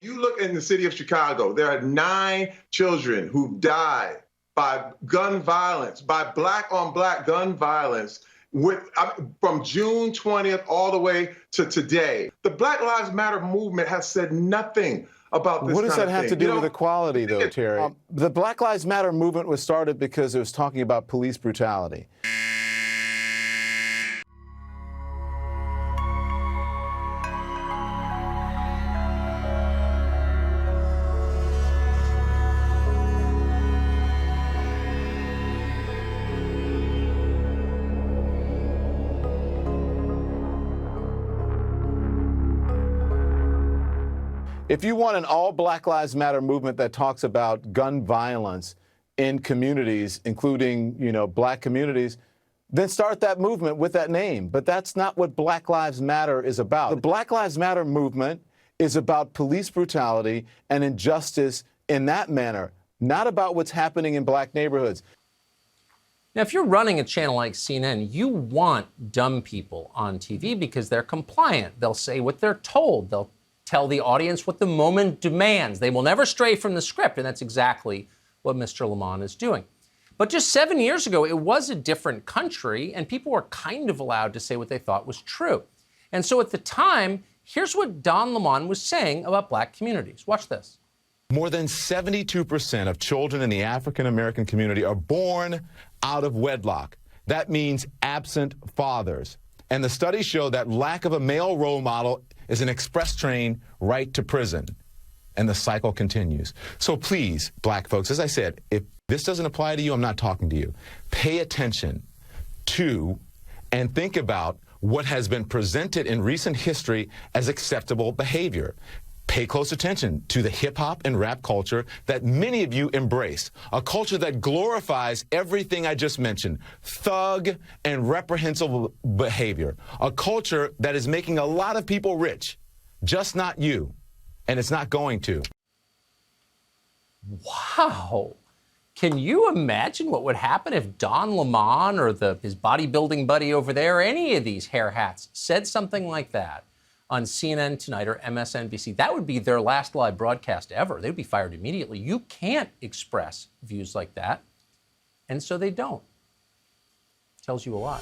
You look in the city of Chicago, there are 9 children who died by gun violence, by black on black gun violence from June 20th all the way to today. The Black Lives Matter movement has said nothing about this. What does that have to do with equality, though, Terry? The Black Lives Matter movement was started because it was talking about police brutality. If you want an all Black Lives Matter movement that talks about gun violence in communities, including, black communities, then start that movement with that name. But that's not what Black Lives Matter is about. The Black Lives Matter movement is about police brutality and injustice in that manner, not about what's happening in black neighborhoods. Now, if you're running a channel like CNN, you want dumb people on TV because they're compliant. They'll say what they're told. They'll tell the audience what the moment demands. They will never stray from the script, and that's exactly what Mr. Lamont is doing. But just 7 years ago, it was a different country, and people were kind of allowed to say what they thought was true. And so at the time, here's what Don Lemon was saying about black communities. Watch this. More than 72% of children in the African-American community are born out of wedlock. That means absent fathers. And the studies show that lack of a male role model is an express train right to prison. And the cycle continues. So please, black folks, as I said, if this doesn't apply to you, I'm not talking to you. Pay attention to and think about what has been presented in recent history as acceptable behavior. Pay close attention to the hip-hop and rap culture that many of you embrace, a culture that glorifies everything I just mentioned, thug and reprehensible behavior, a culture that is making a lot of people rich, just not you, and it's not going to. Wow. Can you imagine what would happen if Don Lemon or his bodybuilding buddy over there, or any of these hair hats, said something like that on CNN Tonight or MSNBC? That would be their last live broadcast ever. They would be fired immediately. You can't express views like that, and so they don't. Tells you a lot.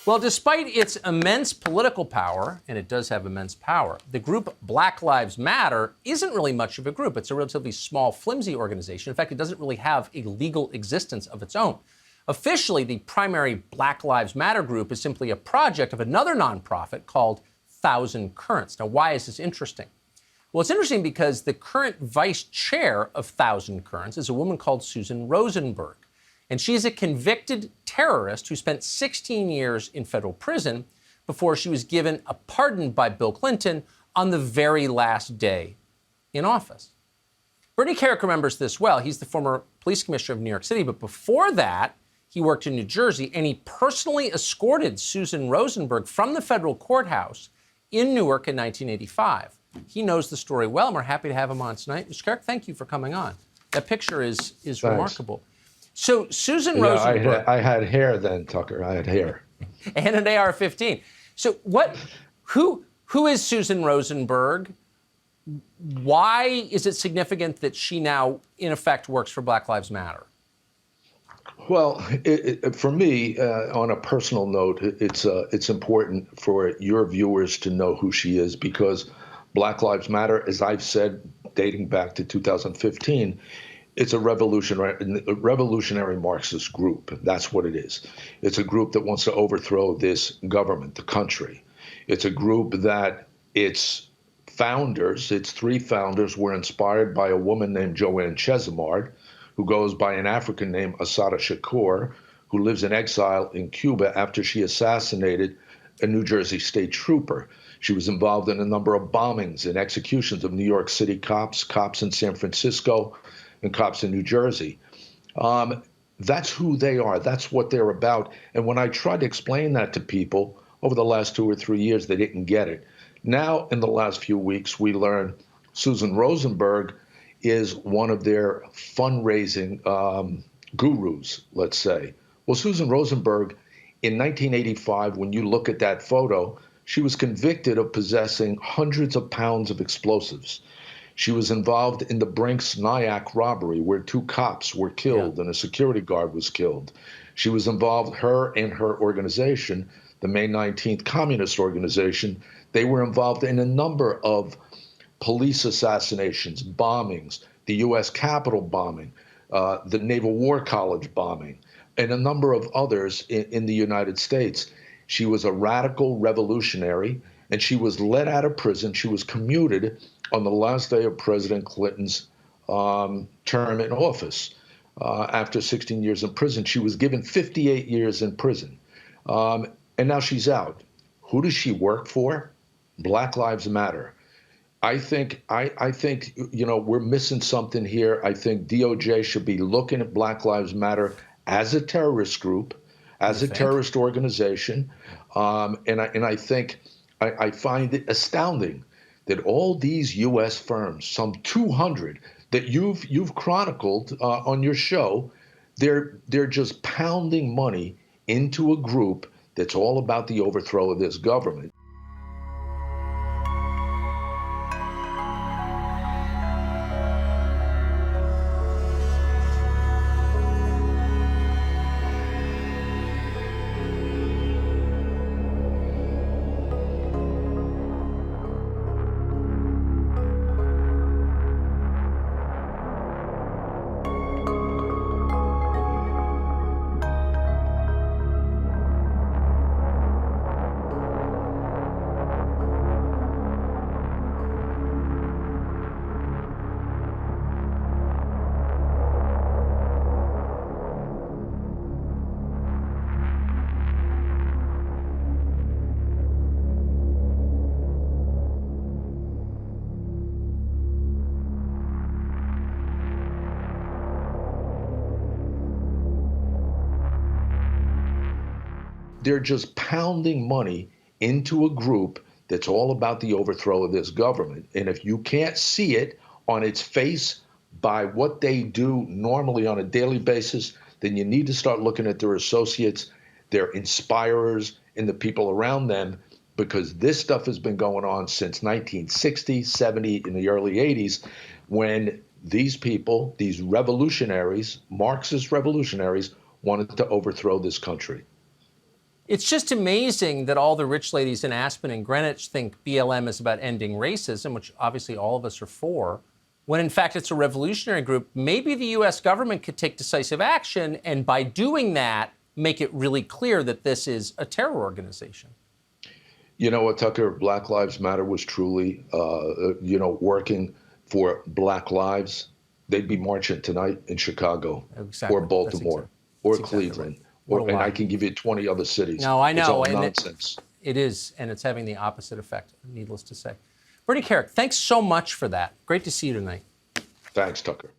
Well, despite its immense political power, and it does have immense power, the group Black Lives Matter isn't really much of a group. It's a relatively small, flimsy organization. In fact, it doesn't really have a legal existence of its own. Officially, the primary Black Lives Matter group is simply a project of another nonprofit called Thousand Currents. Now, why is this interesting? Well, it's interesting because the current vice chair of Thousand Currents is a woman called Susan Rosenberg. And she's a convicted terrorist who spent 16 years in federal prison before she was given a pardon by Bill Clinton on the very last day in office. Bernie Kerik remembers this well. He's the former police commissioner of New York City, but before that, he worked in New Jersey, and he personally escorted Susan Rosenberg from the federal courthouse in Newark in 1985. He knows the story well, and we're happy to have him on tonight. Mr. Kerik, thank you for coming on. That picture is remarkable. So Susan Rosenberg... I had hair then, Tucker. I had hair. And an AR-15. So who is Susan Rosenberg? Why is it significant that she now, in effect, works for Black Lives Matter? Well, for me, on a personal note, it's important for your viewers to know who she is, because Black Lives Matter, as I've said, dating back to 2015, it's a revolutionary Marxist group. That's what it is. It's a group that wants to overthrow this government, the country. It's a group that its founders, its 3 founders, were inspired by a woman named Joanne Chesimard, who goes by an African name, Assata Shakur, who lives in exile in Cuba after she assassinated a New Jersey state trooper. She was involved in a number of bombings and executions of New York City cops in San Francisco, and cops in New Jersey. That's who they are. That's what they're about. And when I tried to explain that to people over the last 2 or 3 years, they didn't get it. Now, in the last few weeks, we learned Susan Rosenberg is one of their fundraising gurus, let's say. Well, Susan Rosenberg, in 1985, when you look at that photo, she was convicted of possessing hundreds of pounds of explosives. She was involved in the Brinks Nyack robbery, where 2 cops were killed and a security guard was killed. She was involved, her and her organization, the May 19th Communist Organization, they were involved in a number of police assassinations, bombings, the U.S. Capitol bombing, the Naval War College bombing, and a number of others in the United States. She was a radical revolutionary, and she was let out of prison. She was commuted on the last day of President Clinton's term in office. After 16 years in prison, she was given 58 years in prison. And now she's out. Who does she work for? Black Lives Matter. I think we're missing something here. I think DOJ should be looking at Black Lives Matter as a terrorist group, as a terrorist organization. And I think I find it astounding that all these U.S. firms, some 200 that you've chronicled on your show, they're just pounding money into a group that's all about the overthrow of this government. They're just pounding money into a group that's all about the overthrow of this government. And if you can't see it on its face by what they do normally on a daily basis, then you need to start looking at their associates, their inspirers, and the people around them, because this stuff has been going on since 1960, 70, in the early 80s, when these people, these revolutionaries, Marxist revolutionaries, wanted to overthrow this country. It's just amazing that all the rich ladies in Aspen and Greenwich think BLM is about ending racism, which obviously all of us are for, when in fact it's a revolutionary group. Maybe the U.S. government could take decisive action and by doing that, make it really clear that this is a terror organization. You know what, Tucker? Black Lives Matter was truly, working for Black lives. They'd be marching tonight in Chicago or Baltimore or Cleveland. And I can give you 20 other cities. No, I know. It's all nonsense. It is, and it's having the opposite effect, needless to say. Bernie Kerik, thanks so much for that. Great to see you tonight. Thanks, Tucker.